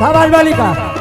शाबाश बालिका।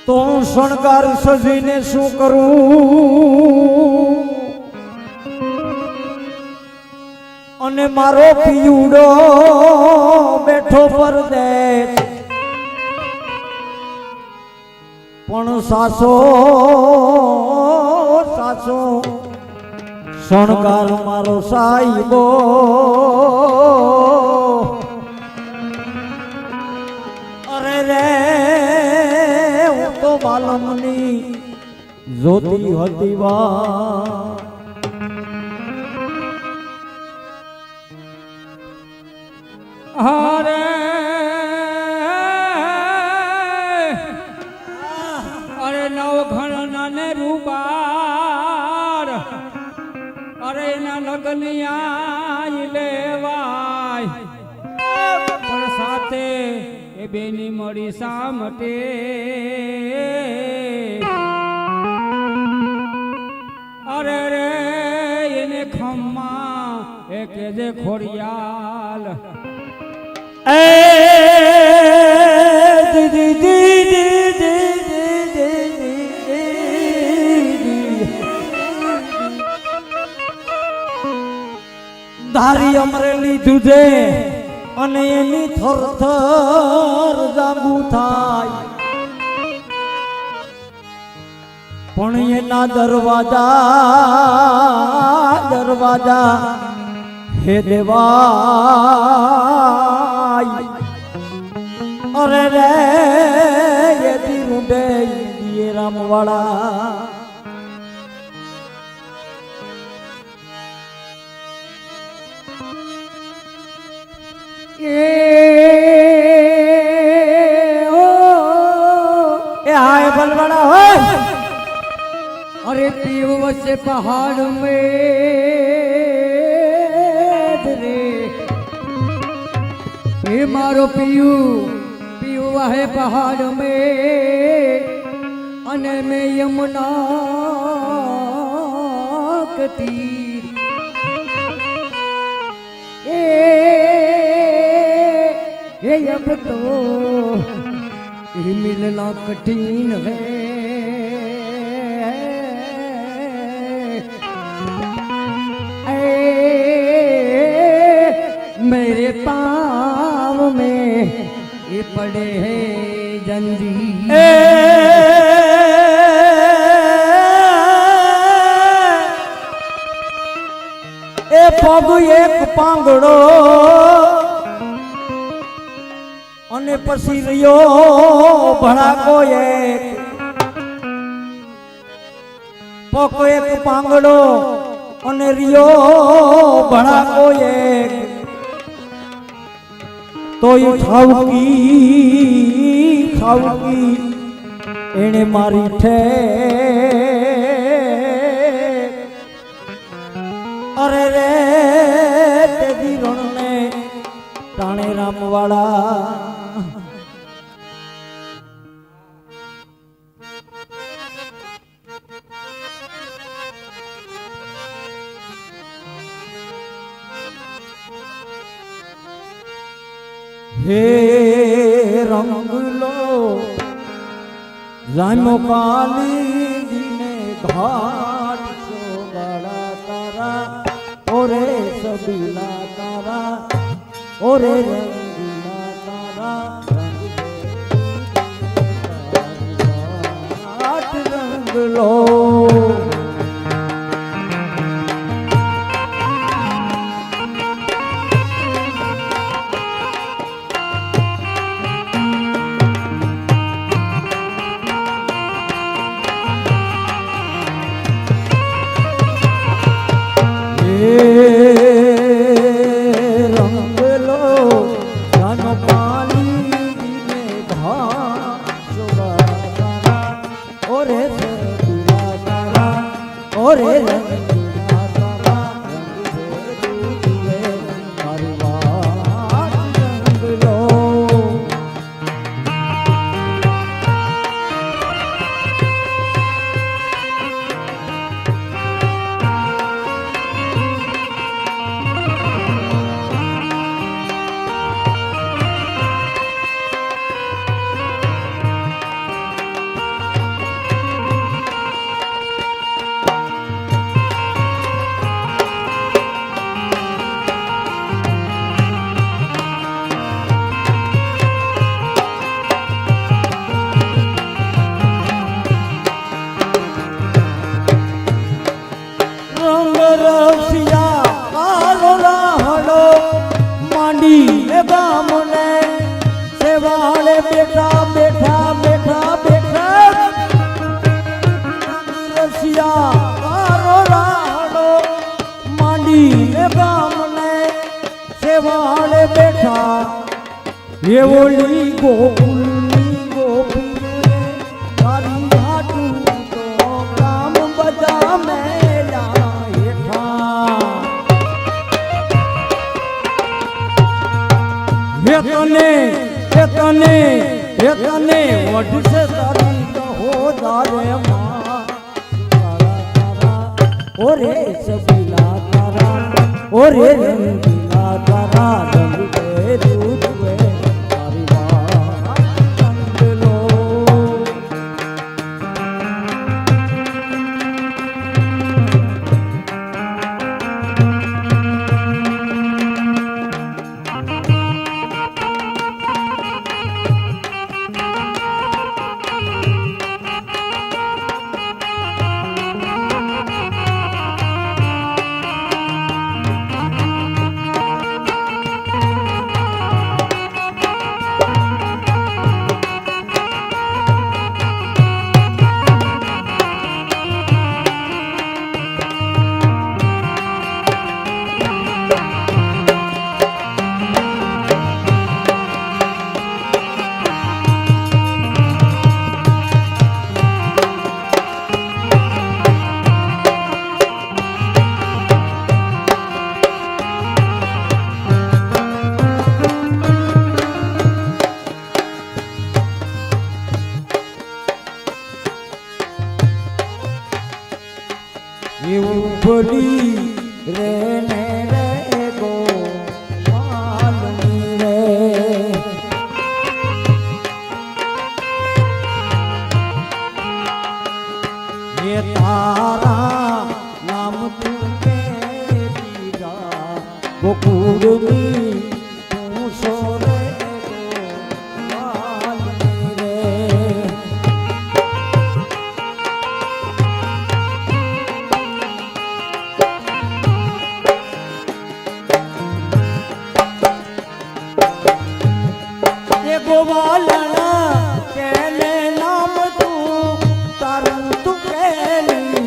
તો શણગાર સજીને શું કરું અને મારો પિયુડો બેઠો પરદેશ પણ સાસો સાસો શણગાર મારો સાહેબો અરે રે બાલમની જ્યોતિ હતી વા અરે અરે નવઘણ ને રૂબાર અરે ના લગનિયા લેવાય પણ સાથે એ બેની મળી સામટે અરે રે એને ખમ્મા એ કે જે ખોડિયાલ એ દીદી દીદી ધારી અમરેલી દૂધે અને એની થરથર જાગુ થાય પણ એના દરવાજા હે દેવાય અરે રે યદી રૂડે દિયે રામવાળા हाय बलवाड़ा हो अरे पीव से पहाड़ में रे ये मारो पीयू है पहाड़ में अने में यमुना कतीर ये अब तो ये मिलना कठिन है मेरे पाँव में ये पड़े हैं जंजीर ए पग एक પાંગડો અને પછી રહ્યો ભડાકો એક પગ એક પાંગડો અને રહ્યો ભડાકો એક તોય ખાવકી એને મારી ઠે અરે રે તેદી રણને ટાણે રામવાળા हे रंगलो जामो काली दिने घाट सो बड़ा तारा ओरे सबीला तारा ओरे रंगीला तारा घाट रंगलो ઓરે રંગીલા તારા રંગ ભેરું જુએ મારી વાત રંગલો ગામને સેવાળે બેઠા બેઠા બેઠા બેઠા રસિયા મારો રાહડો માંડી ગામને સેવાળે બેઠા એવોલી ગોકુલની ગોપીઓએ તારી હાટું તો કામ બધા મેલા હેઠા તને વઢશે તારી કહો દારે માં ઓરે સબીલા તારા ઓરે રંગીલા તારા રંગ ભેરું જુએ તારી વાત રંગલો ઉભલી રે ને રે ગો માલની રે ये तारा नाम तुके दीदा गोकुलनी तू सोरे गो मालनी रे गोवालना केले नाम तू तारू तू केली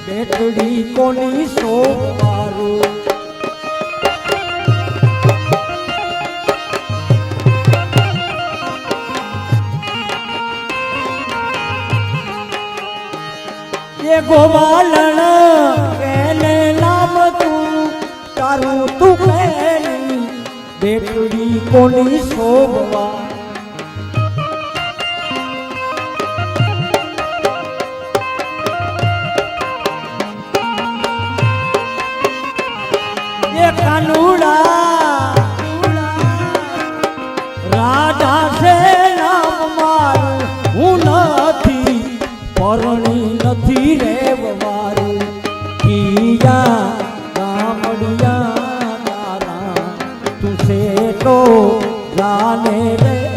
बेटड़ी कोनी सो मारू ये गोवालना केले नाम तू तारू तू केली बेटड़ी कोनी शोभवा ये कानूड़ा राजा से नाम मारू हूँ नथी परणी नथी रेववारू किया गामड़िया तारा तुसे तो जाने रे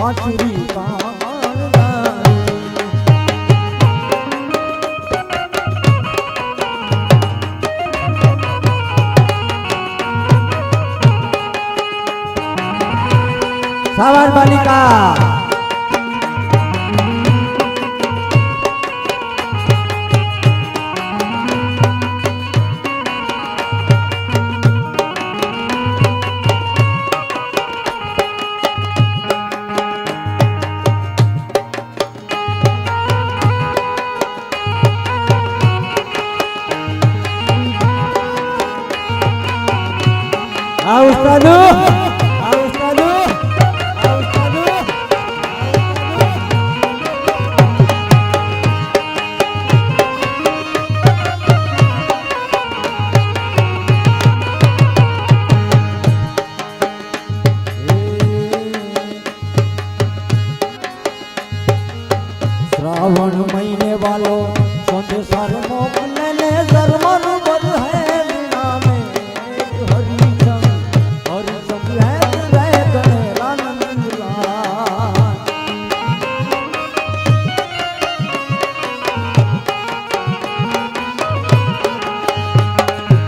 બાંસુરી કાન સાવાર બાલિકા આ ઉસ્તાદુ श्रावण महीने वालो सोचे सर मोकले ले जरमन बर है नामे हरि संग है रे गणे रानंदला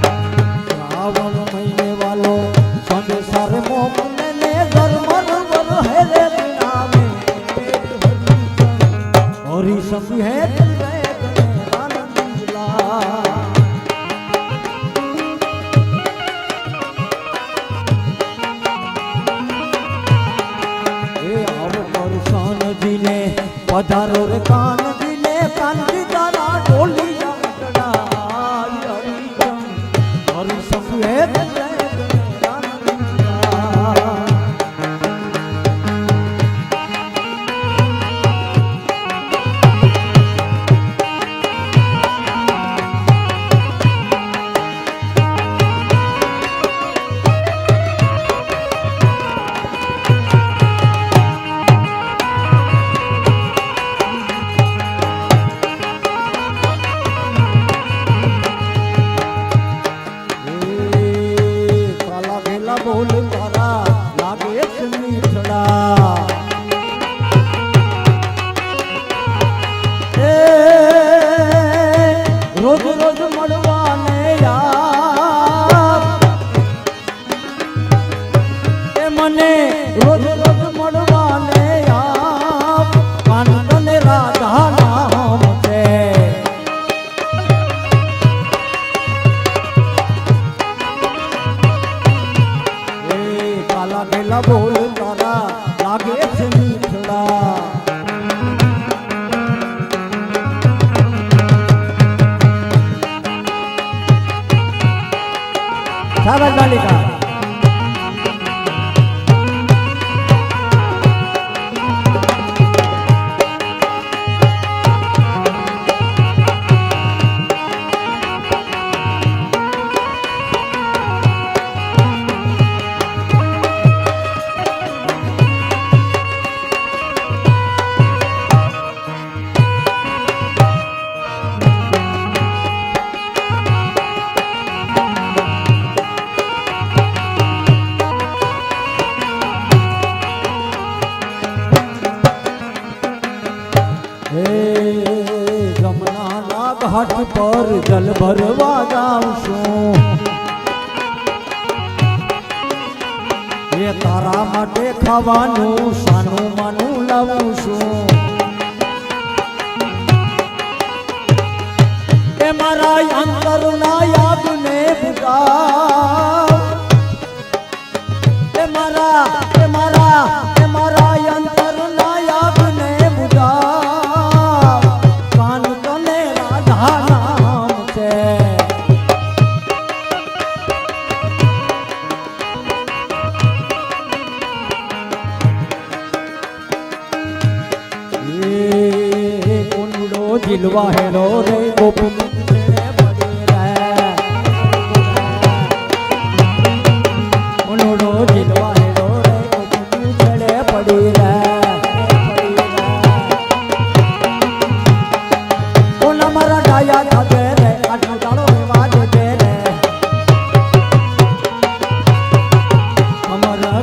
श्रावण महीने वालो सोचे सर मोकले ले जरमन बर है रे नामे हरि संग है रे गणे रानंदला पधारो रे कान दिले कांति तारा ढोली जागड़ा हरि सफेद बोल तारा लागे मीठड़ा रोज रोज मड़वाने मने रोज रोज मड़वाने कानन राधा नाम से लागेला बोल तारा लागे से मीठड़ा सावर बालिका घाट पर जल भरवा जाऊं ये तारा माटे खावानू सानू मानू लावूं छूं ए मारा अंतरना याद ने बुझाव ए मारा अंतरना याद ने बुझाव कान तने राधा नाम से ये कुंडो जिलवा हेरो रे गोपी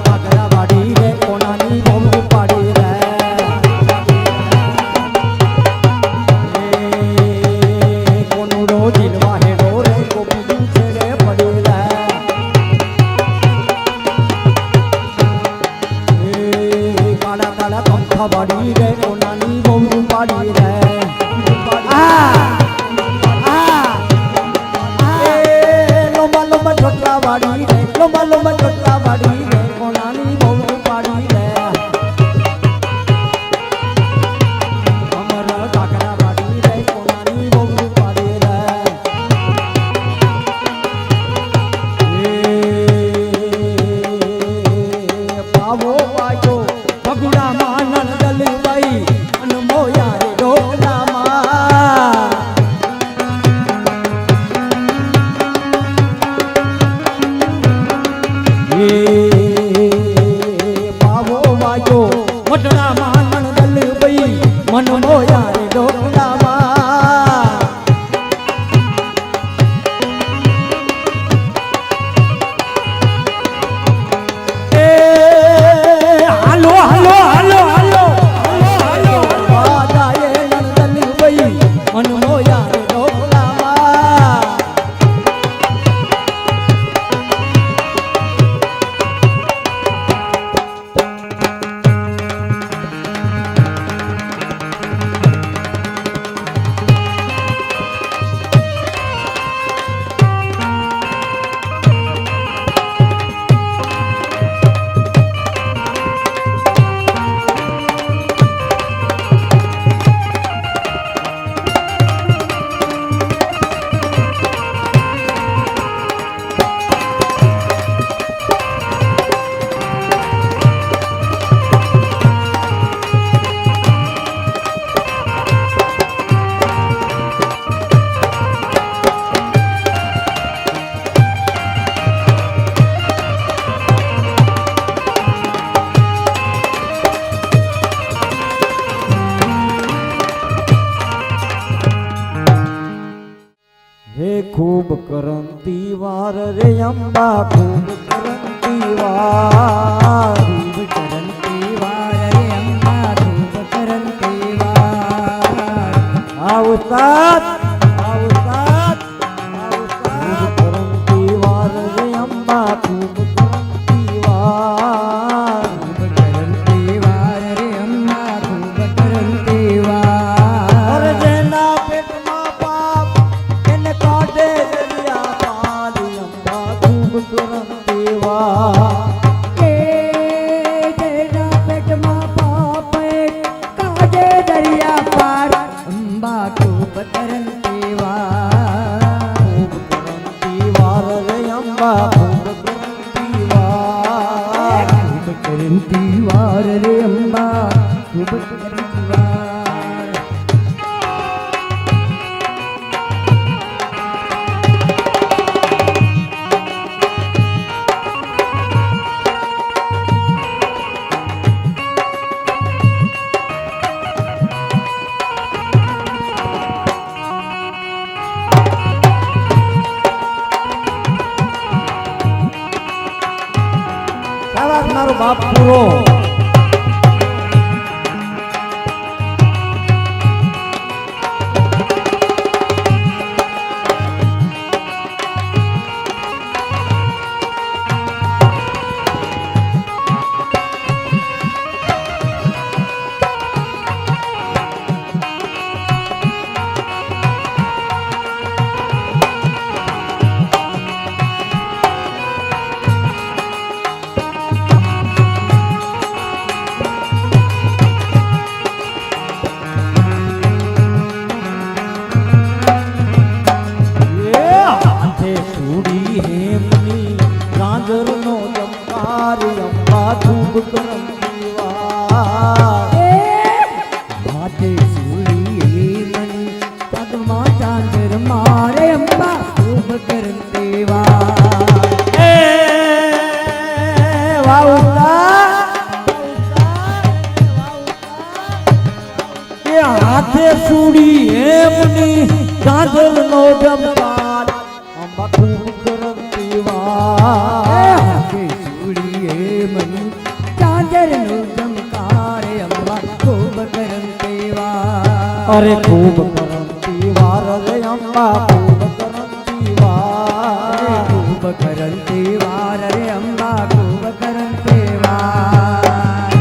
घाघरा बाड़ी रे कोनानी बहू पाड़ी रे વાડી રે કોનાની બહુ રૂપાળી રે લોમા લોમા ચોટલા વાડી રે લોમા લોમા ચોટલા વાડી રે કોનાની બહુ રૂપાળી રે અમર કાકરા વાડી રે કોનાની બહુ રૂપાળી રે પાવો વાયો બગુડા માં નંદલભાઈ અને મોયા રે ડોકલામાં પાવો વાયો મટડા માં નંદલભાઈ મન મોયા રે ડોકલામાં હાલો હાલો હાલો હાલો હાલો વાદાએ નંદલભાઈ મન મોયા રે ડોકલામાં હે ખૂબ કરંતી વાર રે અંબા ખૂબ કરંતી વાર ખૂબ કરંતી વાર રે અંબા ખૂબ કરંતી વાર આવતાત આવતાત આવતાત કરંતી વાર રે અંબા ખૂબ કરંતી વાર ખૂબ કરંતી વાર રે અંબા ખૂબ કરંતી વાર અરે જેના પેટમાં પાપ એને કાઢે દરિયા પાર અંબા ખૂબ કરંતી વાર એ જેના પેટમાં પાપ કાઢે દરિયા પાર અંબા ખૂબ કરંતી વાર ખૂબ કરંતી વાર રે અંબા ખૂબ કરંતી વાર ખૂબ કરંતી વાર રે અંબા ખૂબ કરંતી વાર શાબાશ મારો બાપ પૂરો હાથે સુડી હેમની ગાંજરનો જમકાર અંબા ખૂબ કરંતી વાર હાથે સુરી મની પગમાં ચાંદર મારે અંબા ખૂબ કરંતી વાર એ વાઉલા એ હાથે સુડી હેમની ગાંજરનો જમકાર અંબા ખૂબ કરંતી વાર હાથે સુરી મની ચાંદરનો ચમકારે અંબા ખૂબ કરંતી વાર અરે ખૂબ કરંતી વાર રે અંબા ખૂબ કરંતી વાર ખૂબ કરંતી વાર રે અંબા ખૂબ કરંતી વાર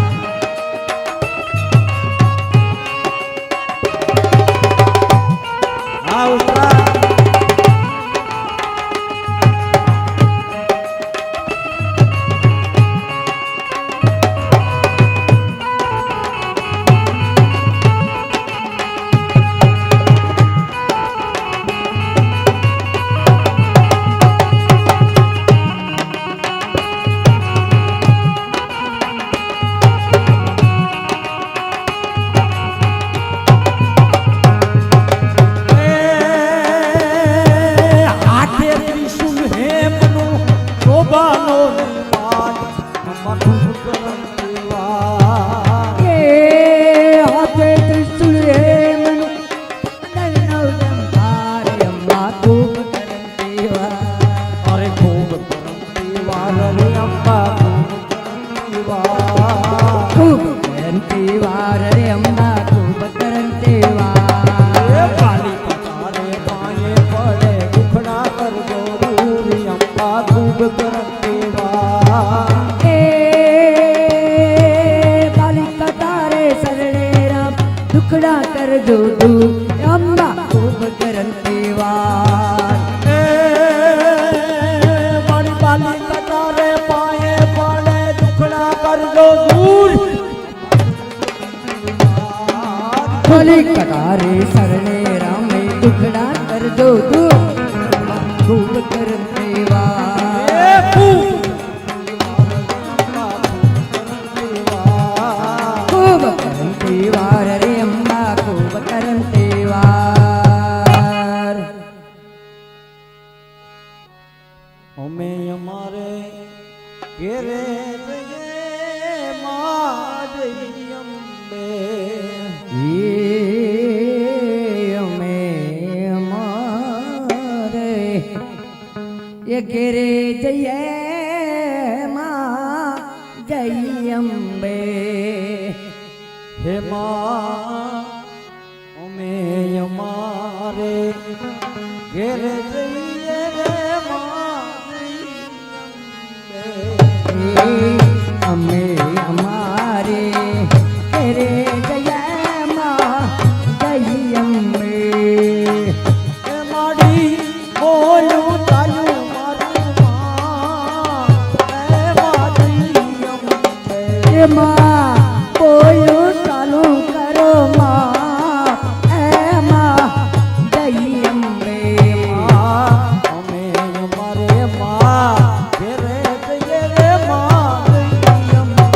રે અંબા ખૂબ કરંતે વાર એ પાલિકા તારે પાયે પડે દુખડા કરજો દૂર અંબા ખૂબ કરંતે વાર એ બાલિકા તારે શરણે રામ દુખડા કરજો તું અંબા ખૂબ કરંતે વાર એ મારી પાલિકા તારે પાયે પડે દુખડા કરજો દૂર બાલિકા તારે શરણે રામ દુખડા કરજો તું ખૂબ કરંતે વાર એ ખૂબ ખૂબ કરંતે વાર રે અંબા ખૂબ કરંતે વાર અમે અમારે ઘેરે જઈએ માં જઈ અંબે અમે અમારે એ ઘેરે જઈએ માં જઈ અંબે હે માં અમે અમારે ઘેરે જઈએ રે માં જઈ અંબે અમે અમારે ઘેરે જઈએ માં જઈ અંબે એ માડી બોલું ચાલ્યું મારું માં એ માડી અંબે એમાં બોલું ચાલુ કરો માં એમાં જઈ અંબે અમે અમારે માં ઘેરે જઈએ રે માં જઈ અંબે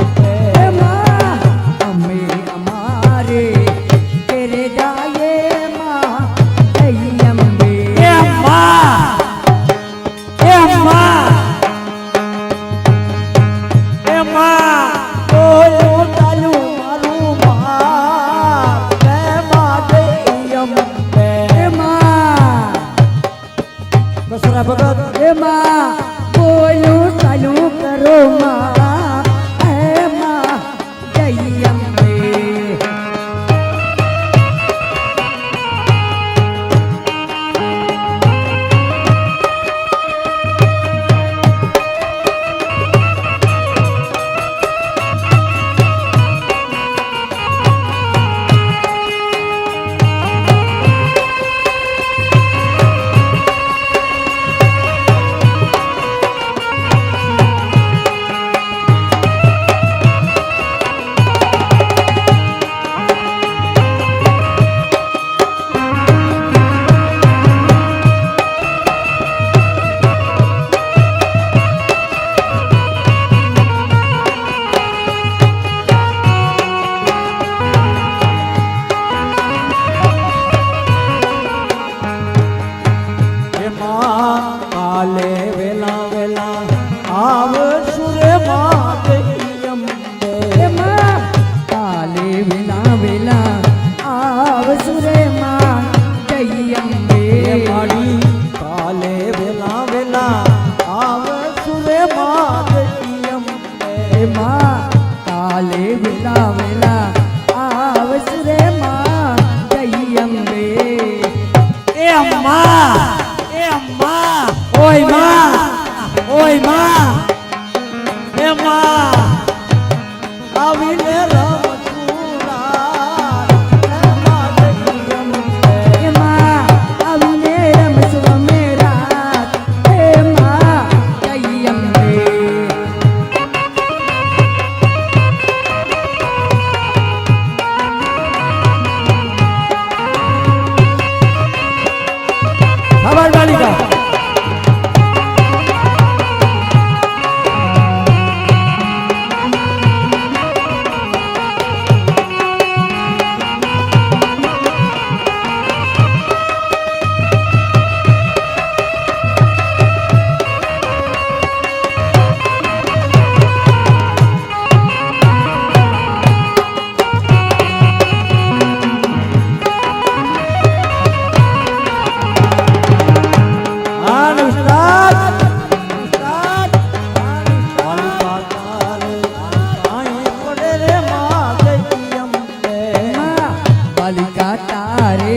માલિકા તારે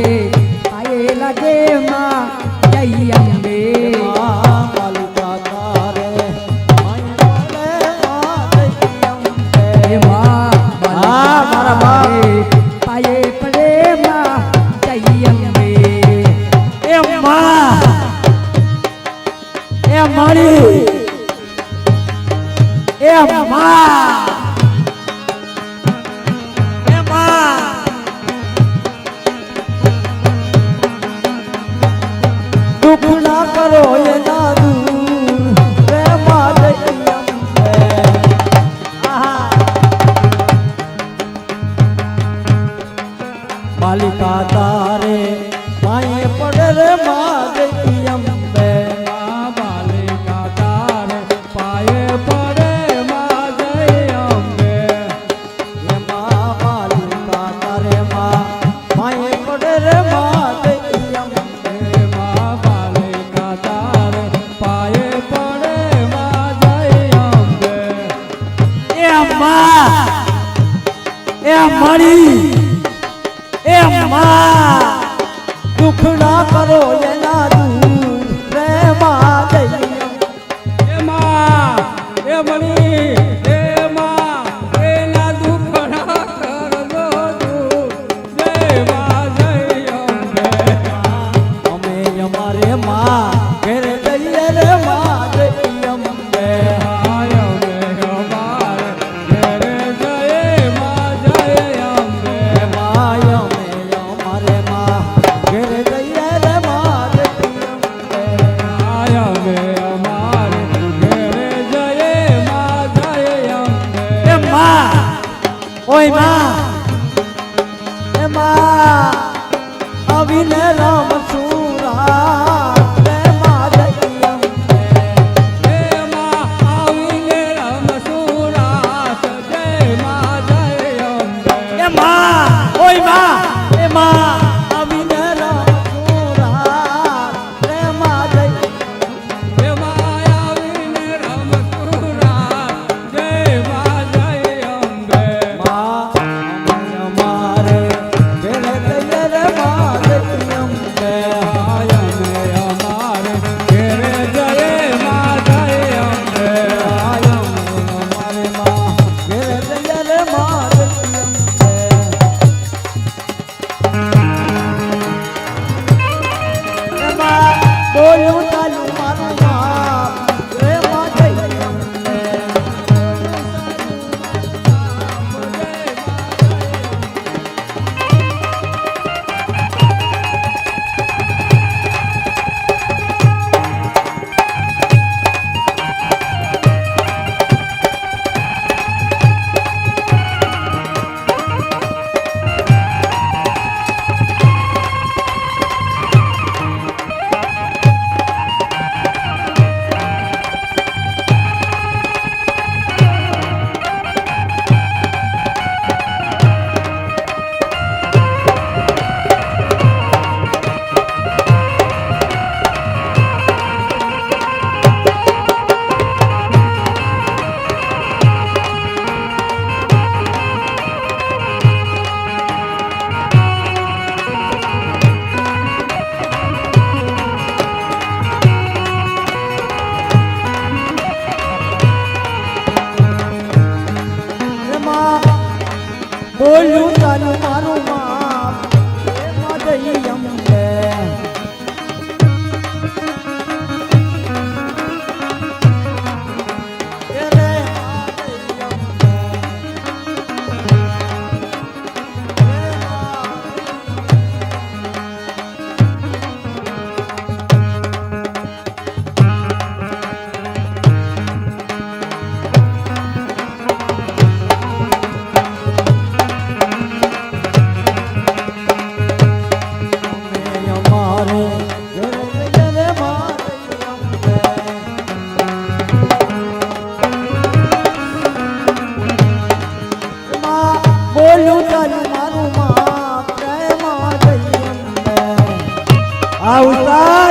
પાયે લાગે માં જય અંબે માલિકા તારે પાયે પડે માં જય અંબે. હે માં મારા બાપ. પાયે પડે માં જય અંબે એ માં એ માળી એ માં એ માં દુઃખ ના કરો એના દૂર રે માં જય અંબે. આહા. માલિકા તારે પાયે પડે રે માં જય અંબે. માલિકા તારે પાયે પડે માં જય અંબે. એ માલિકા તારે પાયે પડે રે માં જય અંબે. માલિકા તારે પાયે પડે માં જય અંબે. એ માળી એ માં દુઃખ ના કરો એના દૂર રે માં જય અંબે. એ માં એ મણી એ માં એના દુઃખ ના કરજો દૂર જય માં જય અંબે. અમે અમારે માં ઘેર જઈએ રે માં જય અંબે. આય અમે અમારે ઘેરે જય માં જય અંબે. માય અમે અમારે માં ઘેર જઈએ રે માં જય અંબે. આય અમે અમારે ઘેરે જય માં જય અંબે. એ માં ઓય માં એ માં આવીને રામ સુરા રે માં જય અંબે. હે માં આવીને રમસુરાસ જય માં જય અંબે. એ માં ઓય માં એ માં આવીને રામ સુરા રે માં જય હે માં આવીને રમસુરાસ જય માં જય અંબે. માં અમારે ઘેર જઈએ રે માં જય અંબે. આય અમે અમારે ઘેરે જય માં જય અંબે. આય અમારે માં ઘેર જઈએ રે માં જય અંબે. એમાં બોલું ચાલું મારું નામ રે માં જય અંબે. બોલ્યું તારું મારું માપ એમાં જઈ અંબે. એ રે માં જઈ અંબે. એ અમારે ઘેર જઈએ રે માં જઈ અંબે. બોલ્યું તારું મારું માં પ્રેમ જઈ અંબે. આવતા